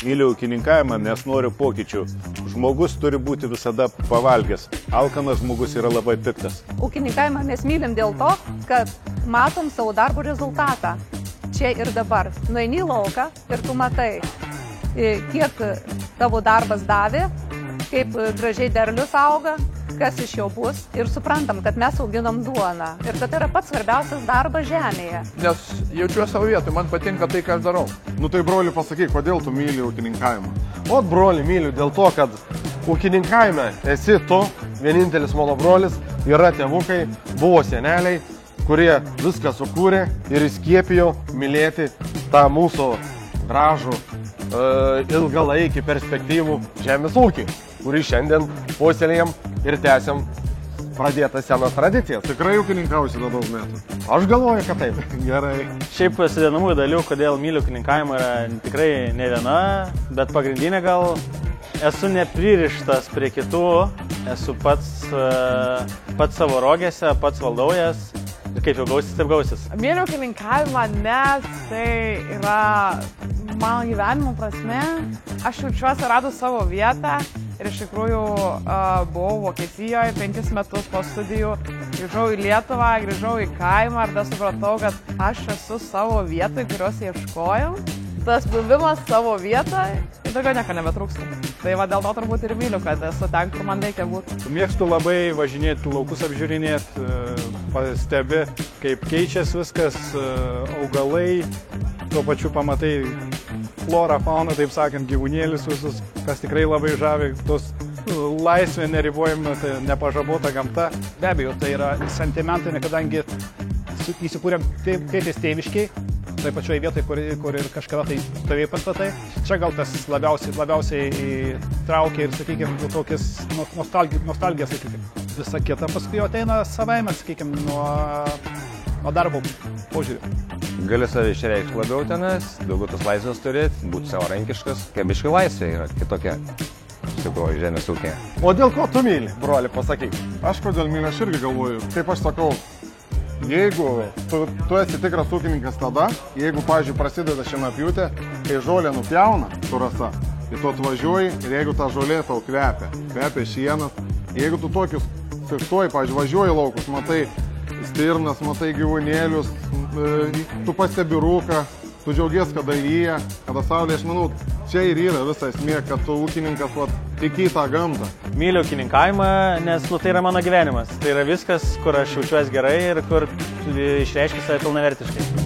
Myliu ūkininkavimą, nes noriu pokyčių. Žmogus turi būti visada pavalgęs. Alkanas žmogus yra labai piktas. Ūkininkavimą mes mylim dėl to, kad matom savo darbo rezultatą. Čia ir dabar. Nueini į lauką ir tu matai, kiek tavo darbas davė, kaip gražiai derlius auga, kas iš jo bus. Ir suprantam, kad mes auginam duoną. Ir kad tai yra pats svarbiausias darbas žemėje. Nes jaučiuosi savo vietoj, man patinka tai, ką aš darau. Nu tai broli pasakyk, kodėl tu myli ūkininkavimą? O broli myliu dėl to, kad ūkininkavime esi tu, vienintelis mano brolis, yra tėvukai, buvo seneliai, kurie viską sukūrė ir įskiepijo mylėti tą mūsų gražų, ilgalaikį perspektyvų žemės ūkį, kurį šiandien puoselėjam ir tęsiam pradėtą seną tradiciją. Tikrai ūkininkausi daug metų? Aš galvoju, kad taip. Gerai. Šiaip sudedamųjų dalių, kodėl myliu ūkininkavimą, yra tikrai ne viena, bet pagrindinė gal esu nepririštas prie kitų, esu pats savo rogėse, pats valdaujas. Ir kaip jau gausis, taip gausis. Myliu ūkininkavimą, nes tai yra mano gyvenimo prasme. Aš jaučiuosi radus savo vietą ir iš tikrųjų buvau Vokietijoje 5 metus po studijų. Grįžau į Lietuvą, grįžau į kaimą ir tada supratau, kad aš esu savo vietoj, kurios ieškojau. Tas buvimas savo vietoje ir daugiau nieko nebetrūksta. Tai va dėl to turbūt ir myliu, kad esu ten, kur man reikia būti. Mėgstu labai važinėti laukus apžiūrinėti, pastebi, kaip keičiasi viskas, augalai, tuo pačiu pamatai florą, fauną, taip sakant, gyvūnėlius visus, kas tikrai labai žavi, tos laisvė neribojama, tai nepažabota gamta. Be abejo, tai yra sentimentai, kadangi įsikūrėm tėtis tėviškiai, tai pačioje vietoje, kur ir kažkada tai stovėjo pastatai. Čia gal tas labiausiai traukia ir, sakykime, tokias nostalgijas, sakykime. Visa kita paskui ateina savaime, sakykime, nuo darbo požiūrių. Gali save išreikšti labiau tenas, daugiau tos laisvės turėti, būti savarankiškas. Biškai laisvė yra kitokia, iš tikrųjų, žemės ūkė. O dėl ko tu myli, broli, pasakyk? Aš kodėl myliu, aš irgi galvoju. Kaip aš sakau, jeigu tu esi tikras ūkininkas tada, jeigu, pavyzdžiui, prasideda šienapjūtė, kai žolė nupjauna su rasa, tai tu atvažiuoji ir jeigu ta žolė tau kvepia šienas, jeigu tu tokius fiksuoji, pavyzdžiui, važiuoji laukus, matai stirnas, matai gyvūnėlius, tu pastebi rūką, tu džiaugies, kada lyja, kada saulė, aš manau, čia ir yra visa esmė, kad tu ūkininkas tiki į tą gamtą. Myliu ūkininkavimą, nes tai yra mano gyvenimas. Tai yra viskas, kur aš jaučiuosi gerai ir kur išreiškiu save pilnavertiškai.